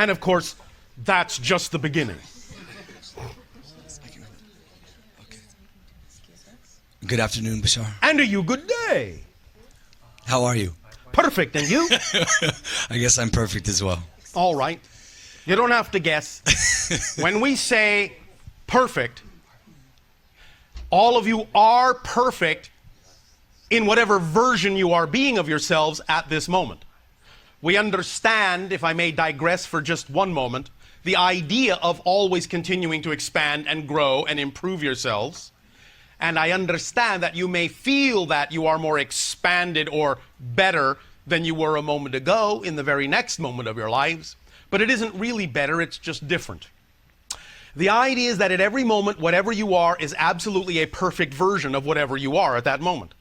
And of course, that's just the beginning. Good afternoon, Bashar. And to you, good day. How are you? Perfect, and you? I guess I'm perfect as well. All right. You don't have to guess. When we say perfect, all of you are perfect in whatever version you are being of yourselves at this moment. We understand, if I may digress for just one moment, the idea of always continuing to expand and grow and improve yourselves. And I understand that you may feel that you are more expanded or better than you were a moment ago in the very next moment of your lives. But it isn't really better, it's just different. The idea is that at every moment, whatever you are is absolutely a perfect version of whatever you are at that moment.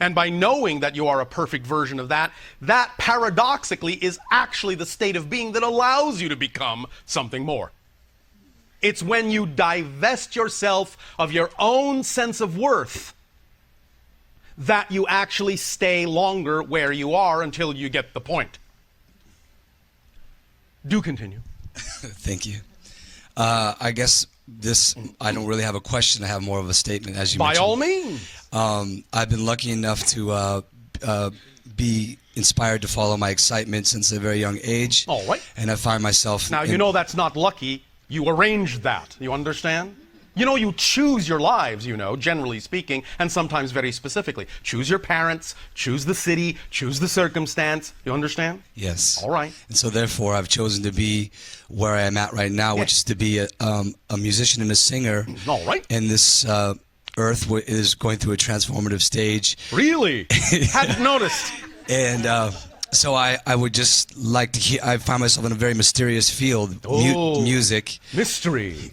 And by knowing that you are a perfect version of that, that paradoxically is actually the state of being that allows you to become something more. It's when you divest yourself of your own sense of worth that you actually stay longer where you are until you get the point. Do continue. Thank you. I guess I don't really have a question. I have more of a statement, as you By mentioned. all means. I've been lucky enough to be inspired to follow my excitement since a very young age. All right. And I find myself... Now, you know that's not lucky. You arranged that. You understand? You know, you choose your lives, you know, generally speaking, and sometimes very specifically. Choose your parents, choose the city, choose the circumstance. You understand? Yes. All right. And so therefore, I've chosen to be where I am at right now, which is to be a musician and a singer. All right. And this earth is going through a transformative stage. Really? Hadn't noticed. And so I would just like to hear, I find myself in a very mysterious field, music. Mystery.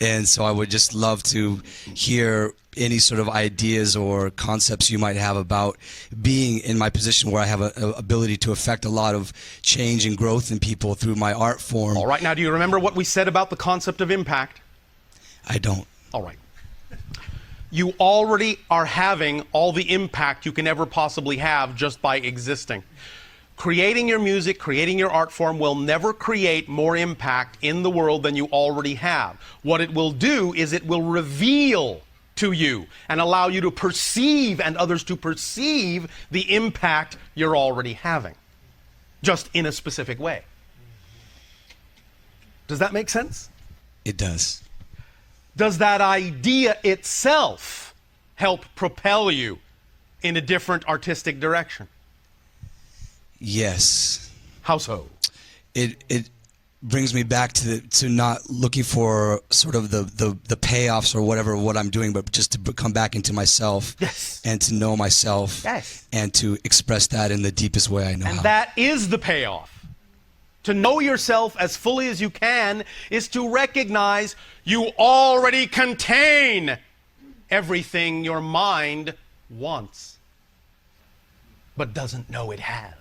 And so I would just love to hear any sort of ideas or concepts you might have about being in my position where I have an ability to affect a lot of change and growth in people through my art form. All right. Now, do you remember what we said about the concept of impact? I don't. All right. You already are having all the impact you can ever possibly have just by existing. Creating your music, creating your art form will never create more impact in the world than you already have. What it will do is it will reveal to you and allow you to perceive and others to perceive the impact you're already having, just in a specific way. Does that make sense? It does. Does that idea itself help propel you in a different artistic direction? Yes. How so? It brings me back to not looking for sort of the payoffs or whatever what I'm doing, but just to come back into myself. Yes. And to know myself. Yes. And to express that in the deepest way I know how. And that is the payoff. To know yourself as fully as you can is to recognize you already contain everything your mind wants, but doesn't know it has.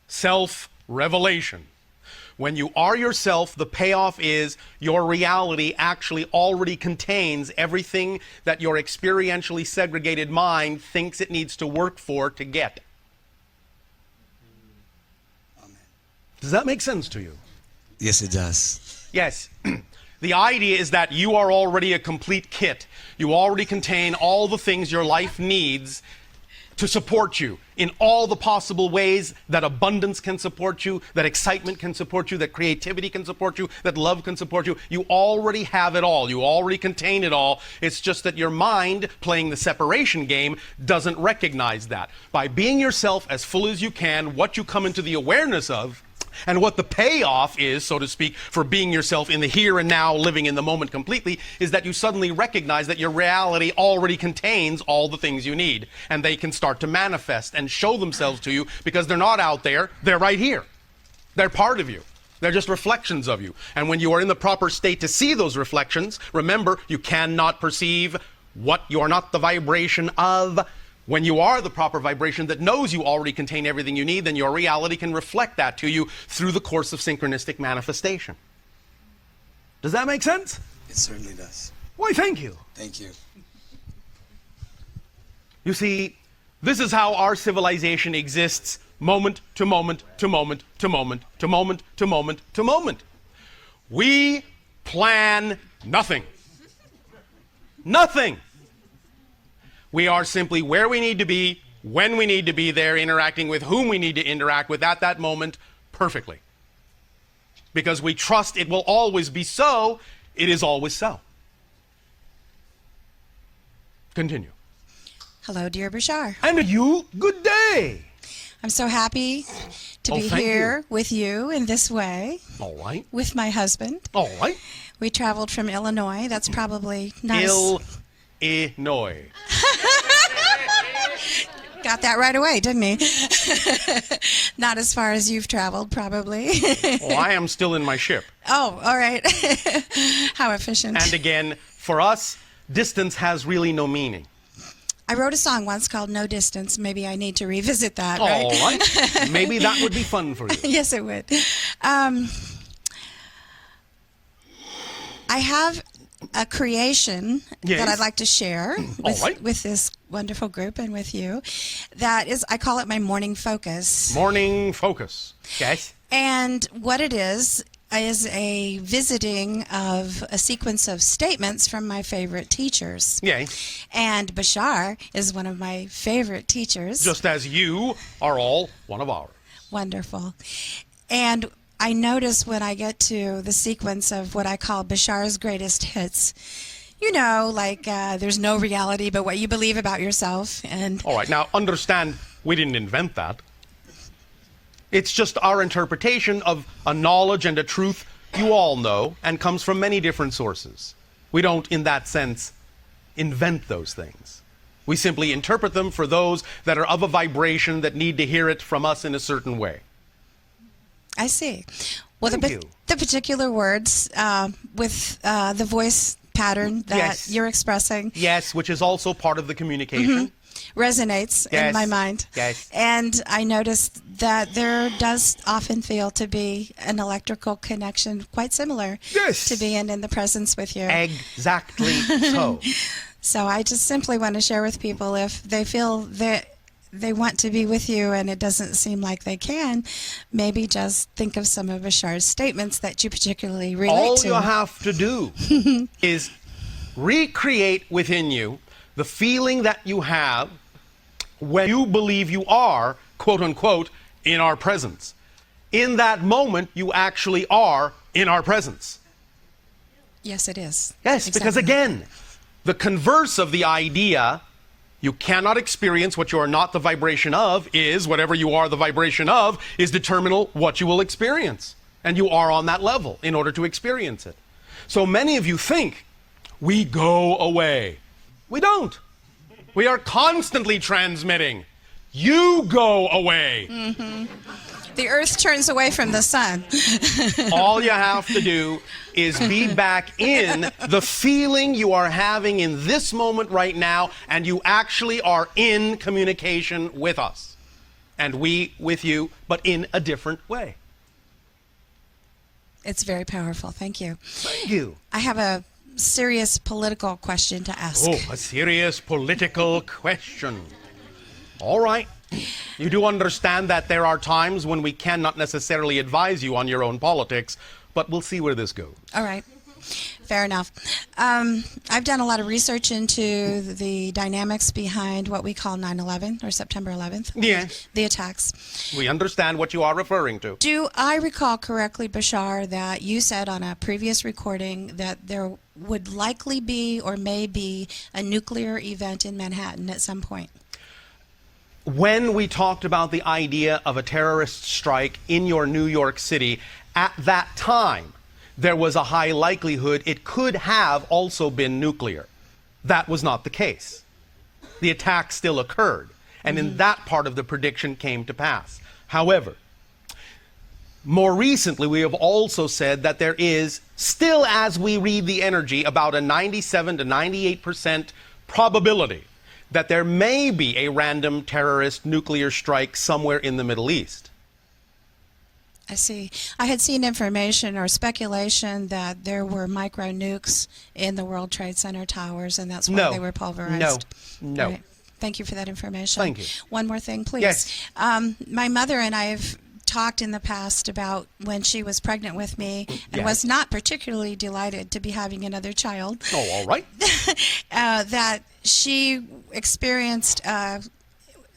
Self-revelation. When you are yourself, the payoff is your reality actually already contains everything that your experientially segregated mind thinks it needs to work for to get. Amen. Does that make sense to you? Yes, it does. Yes. The idea is that you are already a complete kit. You already contain all the things your life needs to support you in all the possible ways that abundance can support you, that excitement can support you, that creativity can support you, that love can support you. You already have it all. You already contain it all. It's just that your mind, playing the separation game, doesn't recognize that. By being yourself as full as you can, what you come into the awareness of, and what the payoff is, so to speak, for being yourself in the here and now, living in the moment completely, is that you suddenly recognize that your reality already contains all the things you need. And they can start to manifest and show themselves to you because they're not out there, they're right here. They're part of you. They're just reflections of you. And when you are in the proper state to see those reflections, remember, you cannot perceive what you are not the vibration of. When you are the proper vibration that knows you already contain everything you need, then your reality can reflect that to you through the course of synchronistic manifestation. Does that make sense? It certainly does. Why, thank you. Thank you. You see, this is how our civilization exists moment to moment to moment to moment to moment to moment to moment. We plan nothing. Nothing. We are simply where we need to be, when we need to be there, interacting with whom we need to interact with at that moment perfectly. Because we trust it will always be so, it is always so. Continue. Hello, dear Bashar. And you, good day. I'm so happy to be thank here you. with you in this way, All right. with my husband. All right. We traveled from Illinois. That's probably not as... Illinois. Got that right away, didn't he? Not as far as you've traveled, probably. Oh, I am still in my ship. Oh, all right. How efficient. And again, for us, distance has really no meaning. I wrote a song once called No Distance. Maybe I need to revisit that, All right? right. Maybe that would be fun for you. Yes, it would. I have a creation Yes. that I'd like to share with, right. with this wonderful group and with you. That is, I call it my morning focus. Morning focus. Yes. And what it is a visiting of a sequence of statements from my favorite teachers. Yes. And Bashar is one of my favorite teachers. Just as you are all one of ours. Wonderful. And I notice when I get to the sequence of what I call Bashar's greatest hits, you know, like there's no reality but what you believe about yourself. And All right. Now, understand, we didn't invent that. It's just our interpretation of a knowledge and a truth you all know and comes from many different sources. We don't, in that sense, invent those things. We simply interpret them for those that are of a vibration that need to hear it from us in a certain way. I see. Well, Thank you. the particular words with the voice pattern that Yes. you're expressing Yes, which is also part of the communication. resonates in Yes. my mind. Yes. And I noticed that there does often feel to be an electrical connection quite similar Yes. to being in the presence with you. Exactly so. So I just simply want to share with people, if they feel that they want to be with you and it doesn't seem like they can, maybe just think of some of Bashar's statements that you particularly relate All to. you have to do is recreate within you the feeling that you have when you believe you are, quote unquote, in our presence. In that moment, you actually are in our presence. Yes, it is. Yes, because Exactly. again, the converse of the idea, you cannot experience what you are not the vibration of, is whatever you are the vibration of is determinal what you will experience. And you are on that level in order to experience it. So many of you think we go away. We don't. We are constantly transmitting. You go away. The earth turns away from the sun. All you have to do is be back in the feeling you are having in this moment right now, and you actually are in communication with us. And we with you, but in a different way. It's very powerful. Thank you. Thank you. I have a serious political question to ask. Oh, a serious political question. All right. You do understand that there are times when we cannot necessarily advise you on your own politics, but we'll see where this goes. All right. Fair enough. I've done a lot of research into the dynamics behind what we call 9/11 or September 11th. Yes. The attacks. We understand what you are referring to. Do I recall correctly, Bashar, that you said on a previous recording that there would likely be or may be a nuclear event in Manhattan at some point? When we talked about the idea of a terrorist strike in your New York City, at that time, there was a high likelihood it could have also been nuclear. That was not the case. The attack still occurred, and in that part of the prediction came to pass. However, more recently, we have also said that there is, still as we read the energy, about a 97 to 98% probability that there may be a random terrorist nuclear strike somewhere in the Middle East. I see. I had seen information or speculation that there were micro nukes in the World Trade Center towers, and that's why No. they were pulverized. No. Right. Thank you for that information. Thank you. One more thing, please. Yes. My mother and I have talked in the past about when she was pregnant with me and Yes. was not particularly delighted to be having another child. Oh, all right. That she experienced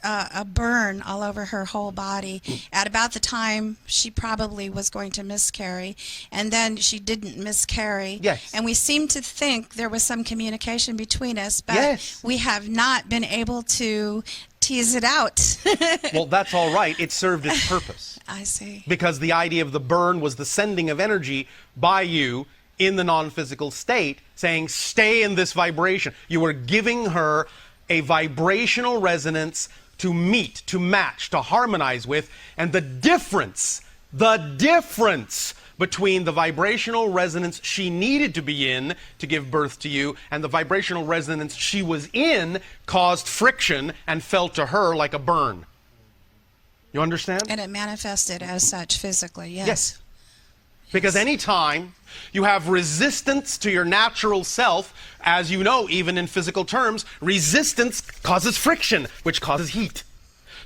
a burn all over her whole body at about the time she probably was going to miscarry, and then she didn't miscarry. Yes. And we seem to think there was some communication between us, but Yes. we have not been able to tease it out. Well, that's all right. It served its purpose. I see. Because the idea of the burn was the sending of energy by you in the non-physical state, saying, stay in this vibration. You were giving her a vibrational resonance to meet, to match, to harmonize with, and the difference between the vibrational resonance she needed to be in to give birth to you and the vibrational resonance she was in caused friction and felt to her like a burn. You understand? And it manifested as such physically, yes. Yes. Because anytime you have resistance to your natural self, as you know, even in physical terms, resistance causes friction, which causes heat.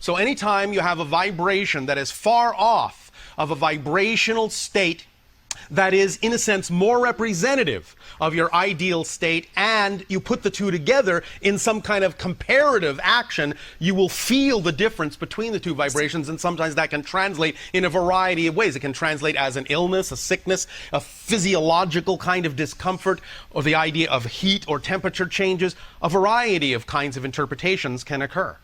So anytime you have a vibration that is far off of a vibrational state that is, in a sense, more representative of your ideal state, and you put the two together in some kind of comparative action, you will feel the difference between the two vibrations, and sometimes that can translate in a variety of ways. It can translate as an illness, a sickness, a physiological kind of discomfort, or the idea of heat or temperature changes. A variety of kinds of interpretations can occur.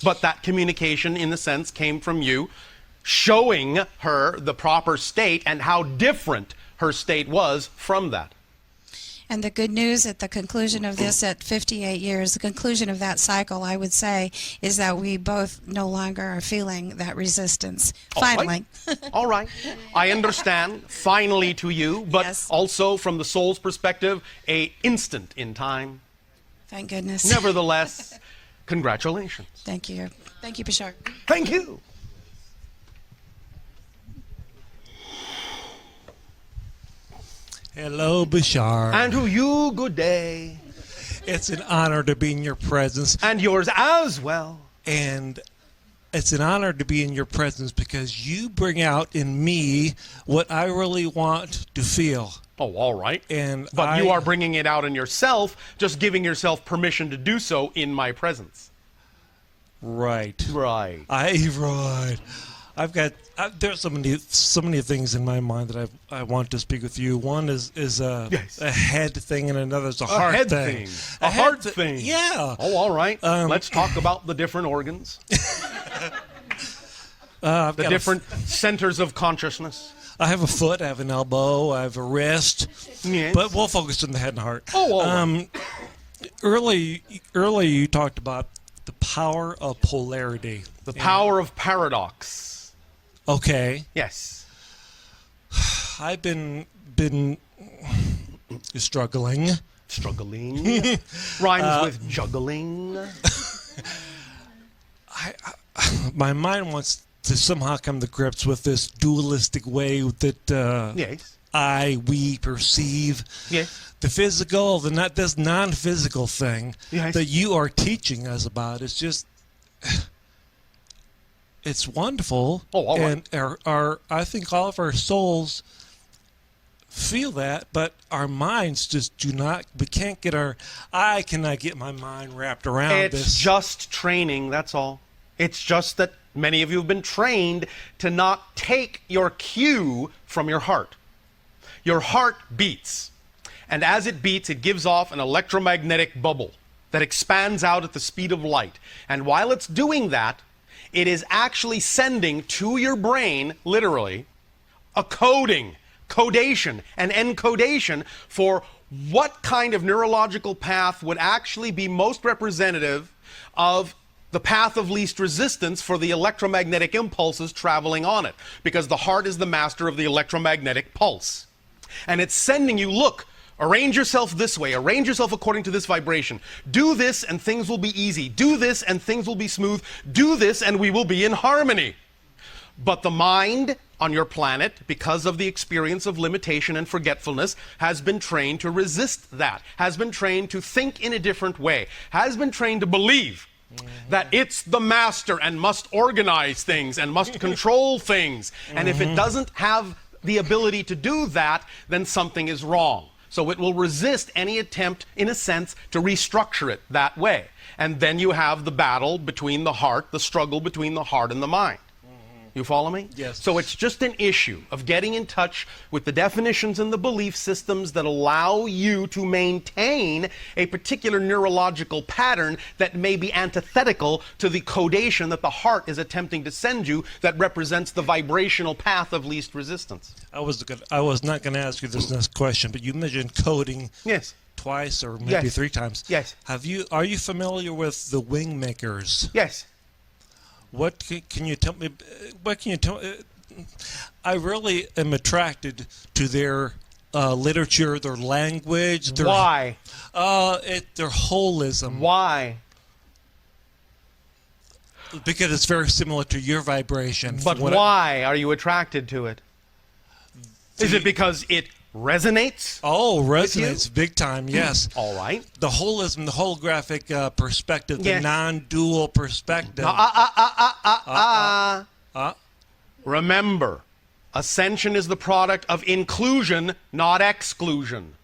But that communication, in a sense, came from you showing her the proper state and how different her state was from that. And the good news at the conclusion of this at 58 years, the conclusion of that cycle, I would say, is that we both no longer are feeling that resistance. Finally. All right. I understand, finally to you, but Yes. also from the soul's perspective, a instant in time. Thank goodness. Nevertheless, congratulations. Thank you. Thank you, Bashar. Thank you. Hello, Bashar. And to you, good day. It's an honor to be in your presence. And yours as well. And it's an honor to be in your presence because you bring out in me what I really want to feel. Oh, all right. But you are bringing it out in yourself, just giving yourself permission to do so in my presence. Right. Right. Right. There's so many things in my mind that I want to speak with you. One is Yes. a head thing, and another is a heart head thing. A heart thing. Yeah. Oh, all right. Let's talk about the different organs. I've The got different centers of consciousness. I have a foot, I have an elbow, I have a wrist. Yes. But we'll focus on the head and heart. Oh, all right. Early you talked about the power of polarity. The power of paradox. Okay. Yes. I've been struggling. Struggling. Rhymes with juggling. My mind wants to somehow come to grips with this dualistic way that Yes. we perceive Yes. the physical, this non-physical thing Yes. that you are teaching us about. It's just, it's wonderful. Oh, all right. And I think all of our souls feel that, but our minds just do not. I cannot get my mind wrapped around this. It's just training, that's all. It's just that many of you have been trained to not take your cue from your heart. Your heart beats, and as it beats, it gives off an electromagnetic bubble that expands out at the speed of light. And while it's doing that, it is actually sending to your brain, literally, a codation, an encodation for what kind of neurological path would actually be most representative of the path of least resistance for the electromagnetic impulses traveling on it, because the heart is the master of the electromagnetic pulse. And it's sending you, look, arrange yourself this way, arrange yourself according to this vibration. Do this and things will be easy. Do this and things will be smooth. Do this and we will be in harmony. But the mind, on your planet, because of the experience of limitation and forgetfulness, has been trained to resist that, has been trained to think in a different way, has been trained to believe that it's the master and must organize things and must control things. And if it doesn't have the ability to do that, then something is wrong. So it will resist any attempt, in a sense, to restructure it that way. And then you have the battle between the heart, the struggle between the heart and the mind. You follow me? Yes. So it's just an issue of getting in touch with the definitions and the belief systems that allow you to maintain a particular neurological pattern that may be antithetical to the codation that the heart is attempting to send you, that represents the vibrational path of least resistance. I was not going to ask you this next question, but you mentioned coding. Yes. Twice or maybe Yes. 3 times. Yes. Are you familiar with the wing makers? Yes. What can you tell me? What can you tell? I really am attracted to their literature, their language. Their, Why? Their holism. Why? Because it's very similar to your vibration. But why are you attracted to it? Is it because it resonates? Resonates big time. Yes. All right. The holism, the holographic perspective, the Yes. non-dual perspective. Remember, ascension is the product of inclusion, not exclusion.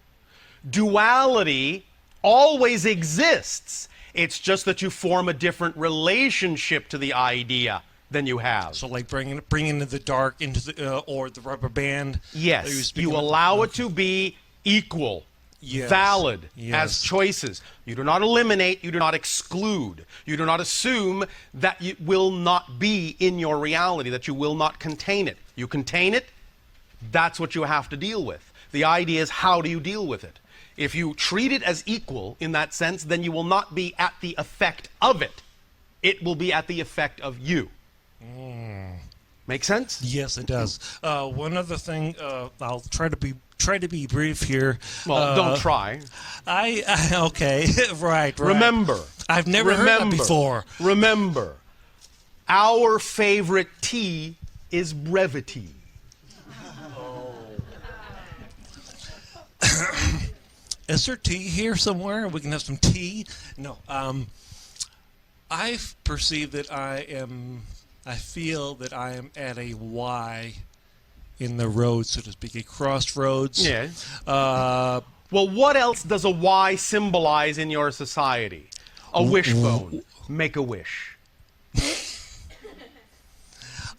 Duality always exists. It's just that you form a different relationship to the idea than you have. So, like bringing the dark into the or the rubber band. Yes, you allow it to be equal, valid as choices. You do not eliminate, you do not exclude. You do not assume that it will not be in your reality, that you will not contain it. You contain it, that's what you have to deal with. The idea is, how do you deal with it? If you treat it as equal in that sense, then you will not be at the effect of it. It will be at the effect of you. Make sense? Yes, it does. One other thing, I'll try to be brief here. Well, don't try. Okay, right. Remember. I've never heard that before. Remember, our favorite tea is brevity. Is there tea here somewhere? We can have some tea? No. I perceive that I feel that I am at a Y in the road, so to speak, a crossroads. Yes. Well, what else does a Y symbolize in your society? A wishbone. Make a wish.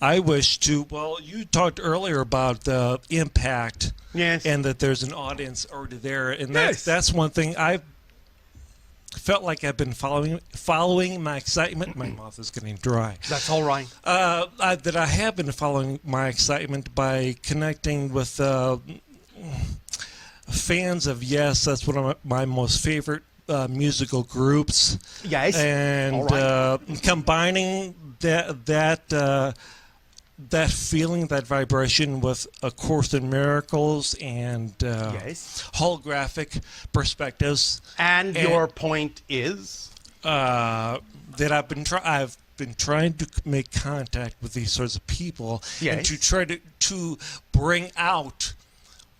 I wish to, well, you talked earlier about the impact. Yes. And that there's an audience already there. And Yes. that's one thing I've felt like I've been following my excitement. My mouth is getting dry. That's all right. That I have been following my excitement by connecting with fans of Yes. That's one of my most favorite musical groups. Yes. And All right. combining that feeling, that vibration with A Course in Miracles and Yes. holographic perspectives. And your point is? That I've been trying to make contact with these sorts of people, Yes. and to try to bring out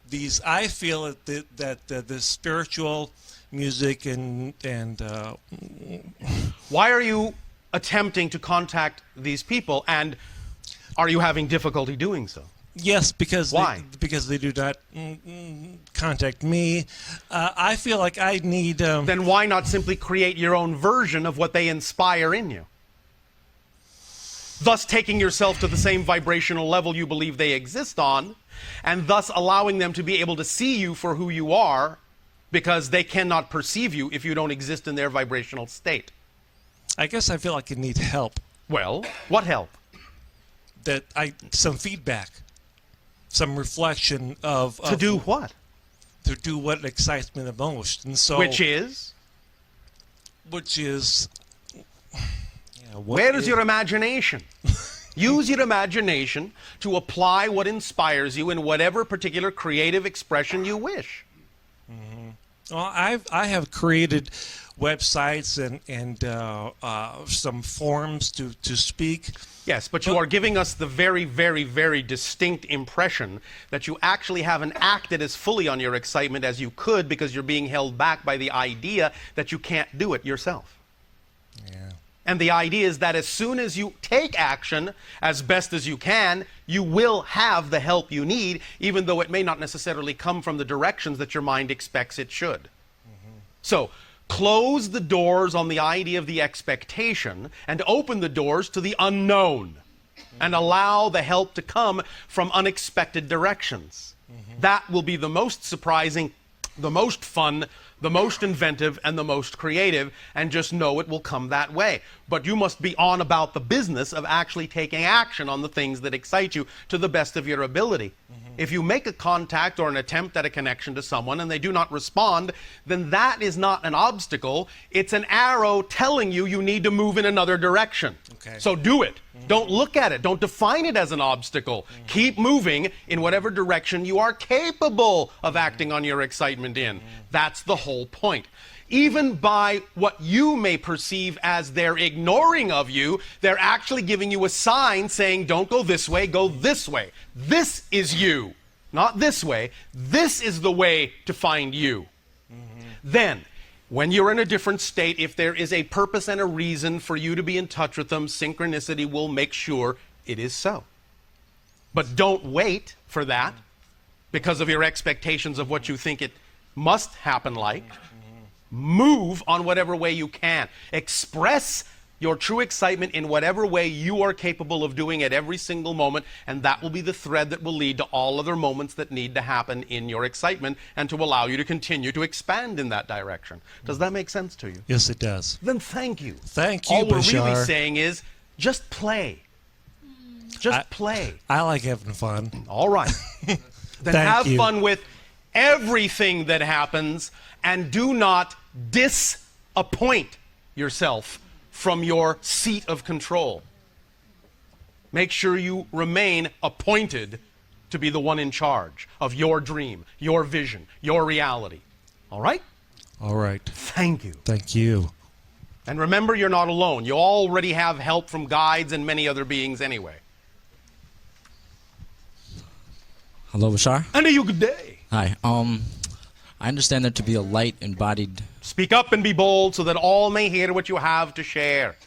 these. I feel that the spiritual music and Why are you attempting to contact these people, and are you having difficulty doing so? yes, because Why? Because they do not contact me. I feel like I need. Then why not simply create your own version of what they inspire in you? Thus taking yourself to the same vibrational level you believe they exist on, and thus allowing them to be able to see you for who you are, because they cannot perceive you if you don't exist in their vibrational state. I guess I feel like I need help. Well, what help? Some feedback, some reflection of To do what? To do what excites me the most, and so Which is? Where is your imagination? Use your imagination to apply what inspires you in whatever particular creative expression you wish. Well, I have created websites and some forums to speak. Yes, but you are giving us the very, very, very distinct impression that you actually haven't acted as fully on your excitement as you could because you're being held back by the idea that you can't do it yourself. Yeah. And the idea is that as soon as you take action as best as you can, you will have the help you need, even though it may not necessarily come from the directions that your mind expects it should. So, close the doors on the idea of the expectation and open the doors to the unknown and allow the help to come from unexpected directions. That will be the most surprising, the most fun, the most inventive, and the most creative, and just know it will come that way. But you must be on about the business of actually taking action on the things that excite you to the best of your ability. If you make a contact or an attempt at a connection to someone and they do not respond, then that is not an obstacle. It's an arrow telling you you need to move in another direction. Okay. So do it. Don't look at it. Don't define it as an obstacle. Keep moving in whatever direction you are capable of acting on your excitement in. That's the whole point. Even by what you may perceive as their ignoring of you, they're actually giving you a sign saying, don't go this way, go this way. This is you, not this way. This is the way to find you. Then, when you're in a different state, if there is a purpose and a reason for you to be in touch with them, synchronicity will make sure it is so. But don't wait for that because of your expectations of what you think it must happen like. Move on whatever way you can. Express your true excitement in whatever way you are capable of doing at every single moment, and that will be the thread that will lead to all other moments that need to happen in your excitement and to allow you to continue to expand in that direction. Does that make sense to you? Yes, it does. Then thank you. Thank you, All we're Bashar. really saying is just play. Just play. I like having fun. All right. Then Thank have you. fun with everything that happens and do not disappoint yourself from your seat of control. Make sure you remain appointed to be the one in charge of your dream, your vision, your reality. All right? All right. Thank you. Thank you. And remember, you're not alone. You already have help from guides and many other beings anyway. Hello, Bashar. And a you good day. Hi. I understand there to be a light embodied. Speak up and be bold so that all may hear what you have to share.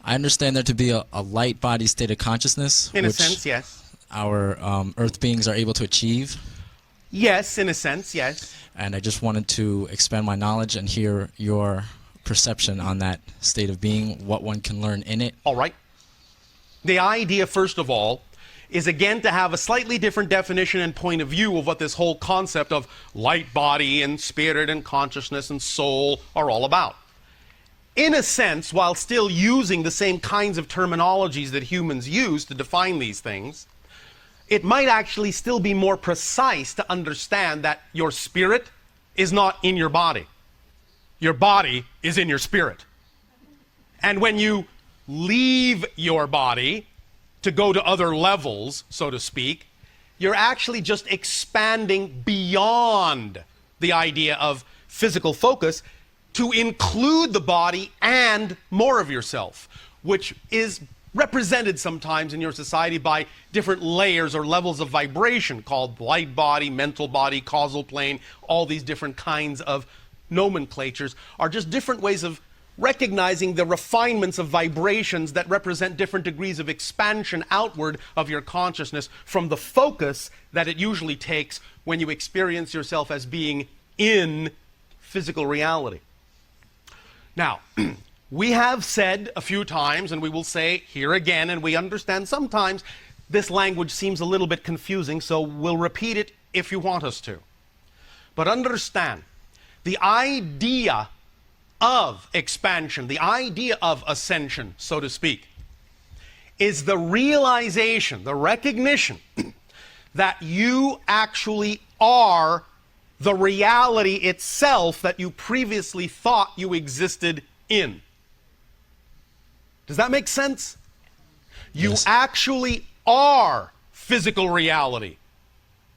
I understand there to be a light body state of consciousness, In a which sense, yes. our Earth beings are able to achieve. Yes, in a sense, yes. And I just wanted to expand my knowledge and hear your perception on that state of being, what one can learn in it. All right. The idea, first of all, is again to have a slightly different definition and point of view of what this whole concept of light body and spirit and consciousness and soul are all about. In a sense, while still using the same kinds of terminologies that humans use to define these things, it might actually still be more precise to understand that your spirit is not in your body. Your body is in your spirit. And when you leave your body to go to other levels, so to speak, you're actually just expanding beyond the idea of physical focus to include the body and more of yourself, which is represented sometimes in your society by different layers or levels of vibration called light body, mental body, causal plane. All these different kinds of nomenclatures are just different ways of recognizing the refinements of vibrations that represent different degrees of expansion outward of your consciousness from the focus that it usually takes when you experience yourself as being in physical reality. Now, we have said a few times, and we will say here again, and we understand sometimes this language seems a little bit confusing, so we'll repeat it if you want us to. But understand, the idea of expansion, the idea of ascension, so to speak, is the realization, the recognition that you actually are the reality itself that you previously thought you existed in. Does that make sense? You Yes. actually are physical reality.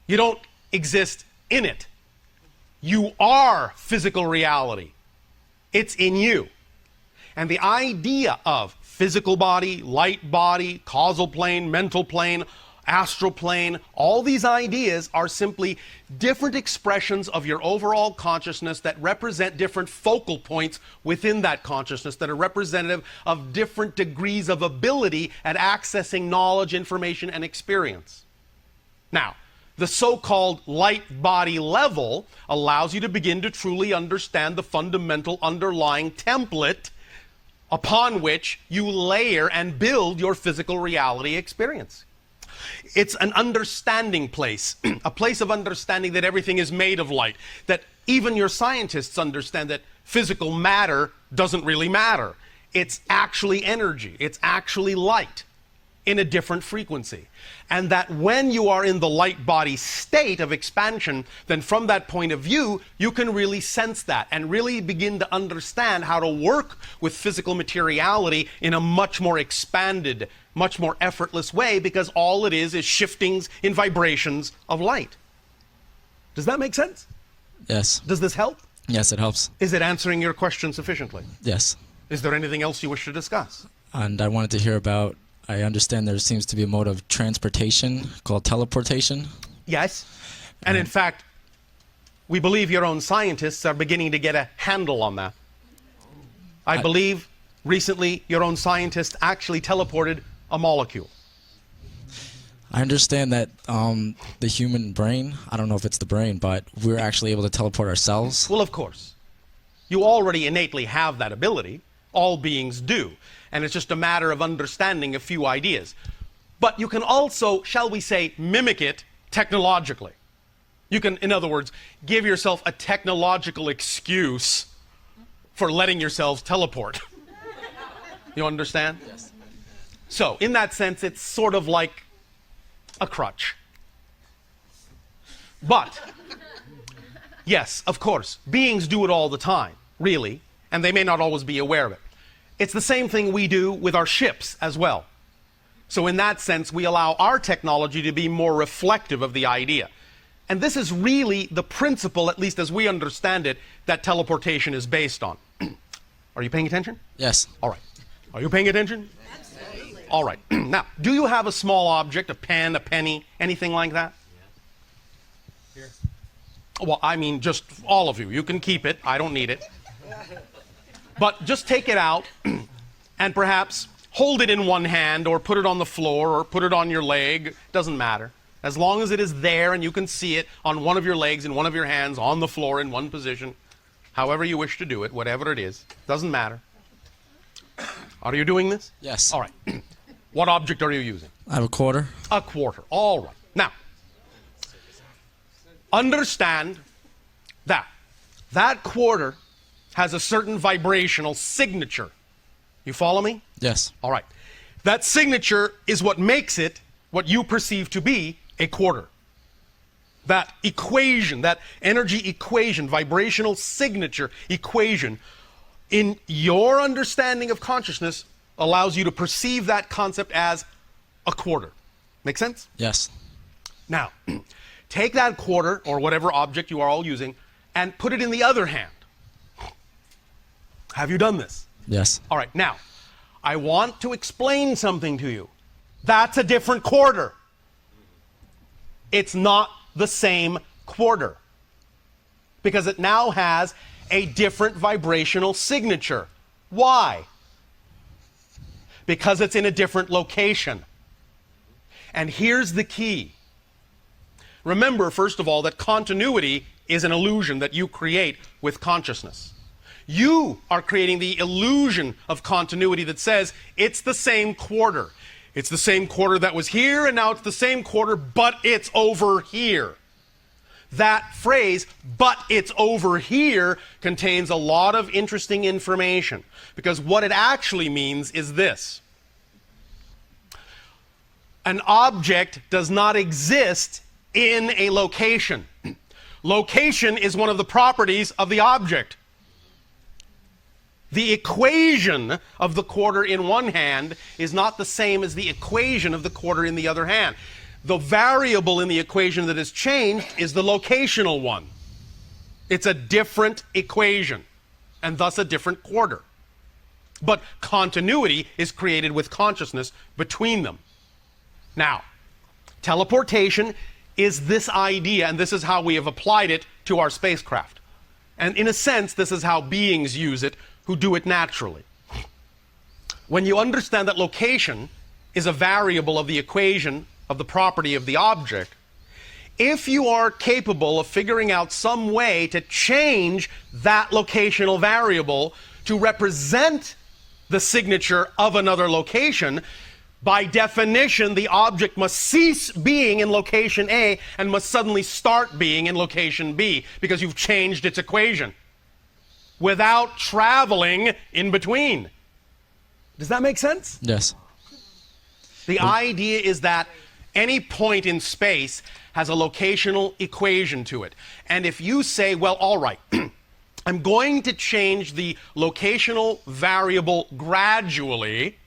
You don't exist in it. You are physical reality. It's in you. And the idea of physical body, light body, causal plane, mental plane, astral plane, all these ideas are simply different expressions of your overall consciousness that represent different focal points within that consciousness that are representative of different degrees of ability at accessing knowledge, information, and experience. Now, the so-called light body level allows you to begin to truly understand the fundamental underlying template upon which you layer and build your physical reality experience. It's an understanding place, a place of understanding that everything is made of light, that even your scientists understand that physical matter doesn't really matter. It's actually energy. It's actually light in a different frequency. And that when you are in the light body state of expansion, then from that point of view, you can really sense that and really begin to understand how to work with physical materiality in a much more expanded, much more effortless way, because all it is shiftings in vibrations of light. Does that make sense? Yes. Does this help? Yes, it helps. Is it answering your question sufficiently? Yes. Is there anything else you wish to discuss? And I wanted to hear about, I understand there seems to be a mode of transportation called teleportation. Yes. And in fact, we believe your own scientists are beginning to get a handle on that. I believe recently your own scientists actually teleported a molecule. I understand that the human brain, I don't know if it's the brain, but we're actually able to teleport ourselves. Well, of course. You already innately have that ability. All beings do. And it's just a matter of understanding a few ideas. But you can also, shall we say, mimic it technologically. You can, in other words, give yourself a technological excuse for letting yourselves teleport. You understand? Yes. So, in that sense, it's sort of like a crutch. But, yes, of course, beings do it all the time, really, and they may not always be aware of it. It's the same thing we do with our ships as well. So in that sense, we allow our technology to be more reflective of the idea. And this is really the principle, at least as we understand it, that teleportation is based on. Are you paying attention? Yes. All right. Are you paying attention? Absolutely. All right. Now, do you have a small object, a pen, a penny, anything like that? Yeah. Here. Well, I mean, just all of you. You can keep it. I don't need it. But just take it out and perhaps hold it in one hand or put it on the floor or put it on your leg. Doesn't matter. As long as it is there and you can see it on one of your legs, in one of your hands, on the floor in one position, however you wish to do it, whatever it is, doesn't matter. Are you doing this? Yes. All right. What object are you using? I have a quarter. A quarter. All right. Now, understand that that quarter has a certain vibrational signature. You follow me? Yes. All right. That signature is what makes it what you perceive to be a quarter. That equation, that energy equation, vibrational signature equation, in your understanding of consciousness, allows you to perceive that concept as a quarter. Make sense? Yes. Now, take that quarter, or whatever object you are all using, and put it in the other hand. Have you done this? Yes. All right, now, I want to explain something to you. That's a different quarter. It's not the same quarter, because it now has a different vibrational signature. Why? Because it's in a different location. And here's the key. Remember, first of all, that continuity is an illusion that you create with consciousness. You are creating the illusion of continuity that says it's the same quarter. It's the same quarter that was here, and now it's the same quarter, but it's over here. That phrase, but it's over here, contains a lot of interesting information, because what it actually means is this. An object does not exist in a location. Location is one of the properties of the object. The equation of the quarter in one hand is not the same as the equation of the quarter in the other hand. The variable in the equation that has changed is the locational one. It's a different equation. and thus a different quarter. But continuity is created with consciousness between them. Now, teleportation is this idea, and this is how we have applied it to our spacecraft. And in a sense, this is how beings use it who do it naturally. When you understand that location is a variable of the equation of the property of the object, if you are capable of figuring out some way to change that locational variable to represent the signature of another location, by definition, the object must cease being in location A and must suddenly start being in location B because you've changed its equation without traveling in between. Does that make sense? Yes. The idea is that any point in space has a locational equation to it. And if you say, well, all right, I'm going to change the locational variable gradually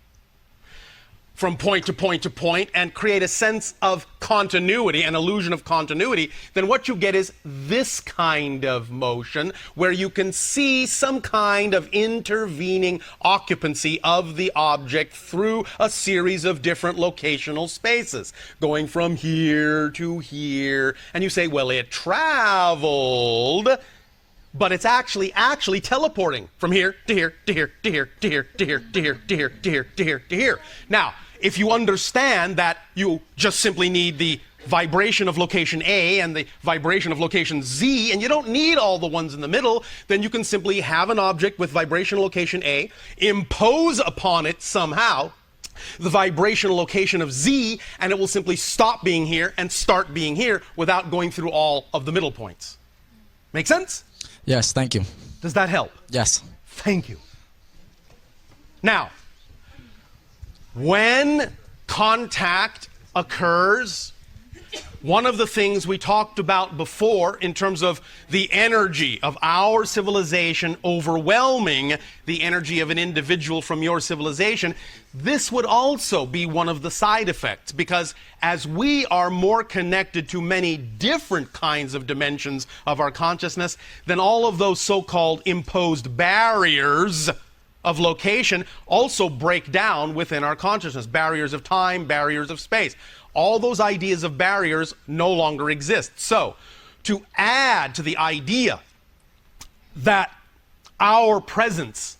from point to point to point and create a sense of continuity, an illusion of continuity, then what you get is this kind of motion where you can see some kind of intervening occupancy of the object through a series of different locational spaces, going from here to here. And you say, well, it traveled, but it's actually teleporting from here to here to here to here to here to here to here to here to here to here to here. Now, if you understand that you just simply need the vibration of location A and the vibration of location Z, and you don't need all the ones in the middle, then you can simply have an object with vibration location A, impose upon it somehow the vibrational location of Z, and it will simply stop being here and start being here without going through all of the middle points. Make sense? Yes, thank you. Does that help? Yes. Thank you. Now, when contact occurs, one of the things we talked about before in terms of the energy of our civilization overwhelming the energy of an individual from your civilization, this would also be one of the side effects, because as we are more connected to many different kinds of dimensions of our consciousness, then all of those so-called imposed barriers of location also break down within our consciousness. Barriers of time, barriers of space. All those ideas of barriers no longer exist. So, to add to the idea that our presence,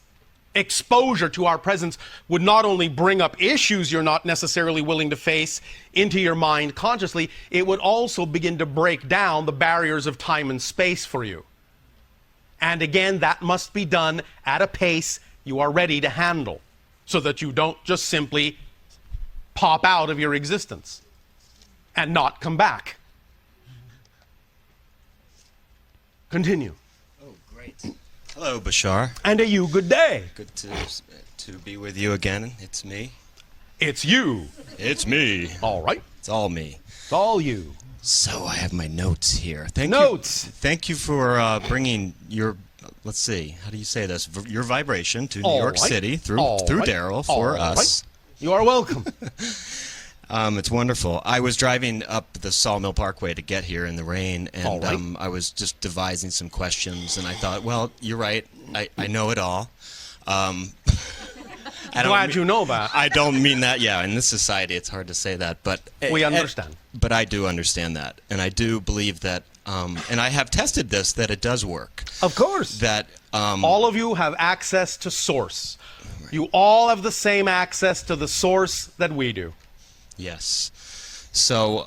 exposure to our presence, would not only bring up issues you're not necessarily willing to face into your mind consciously, it would also begin to break down the barriers of time and space for you. And again, that must be done at a pace you are ready to handle, so that you don't just simply pop out of your existence and not come back. Continue. Oh, great. Hello, Bashar. And a you good day. Good to be with you again. It's me. It's you. It's me. All right. It's all me. It's all you. So I have my notes here. Notes. Thank you for bringing your, let's see, how do you say this? Your vibration to New York City through Daryl for us. You are welcome. It's wonderful. I was driving up the Sawmill Parkway to get here in the rain, and I was just devising some questions, and I thought, well, you're right. I know it all. Glad you know that. I don't mean that. Yeah, in this society, it's hard to say that, but we understand. But I do understand that, and I do believe that, and I have tested this, that it does work. Of course. That all of you have access to source. Right. You all have the same access to the source that we do. Yes. So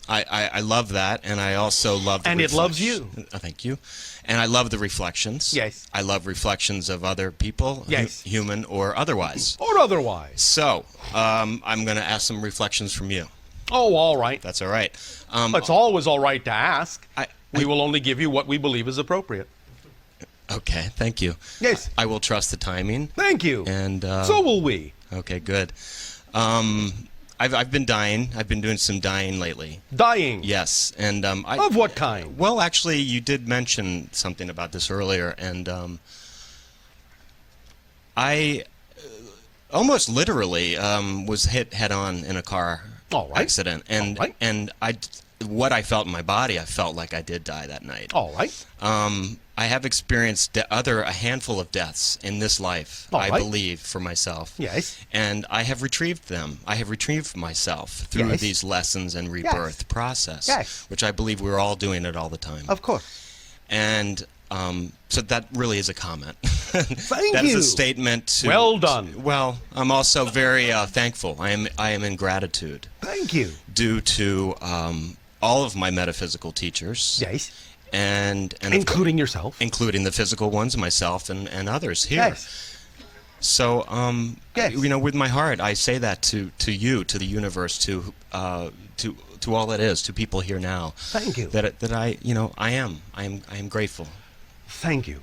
I love that, and I also love the and it loves you. Thank you. And I love the reflections. Yes. I love reflections of other people, yes, human or otherwise. Or otherwise. So I'm going to ask some reflections from you. Oh, all right. That's all right. It's always all right to ask. We will only give you what we believe is appropriate. Okay, thank you. Yes. I will trust the timing. Thank you. And so will we. Okay, good. I've been dying. I've been doing some dying lately. Dying? Yes. And of what kind? Well, actually, you did mention something about this earlier, and I almost literally was hit head-on in a car All right. accident, and All right. what I felt in my body, I felt like I did die that night. All right. I have experienced a handful of deaths in this life, All I right. believe, for myself. Yes. And I have retrieved them. I have retrieved myself through Yes. these lessons and rebirth process, Yes. which I believe we're all doing it all the time. Of course. And so that really is a comment. Thank That is you. a statement. Well done. Well, I'm also very thankful. I am in gratitude Thank you. due to all of my metaphysical teachers. Yes. And of Including yourself. including the physical ones, myself and others here. Yes. So, Yes. with my heart, I say that to you, to the universe, to all that is, to people here now. Thank you. That I am grateful. Thank you.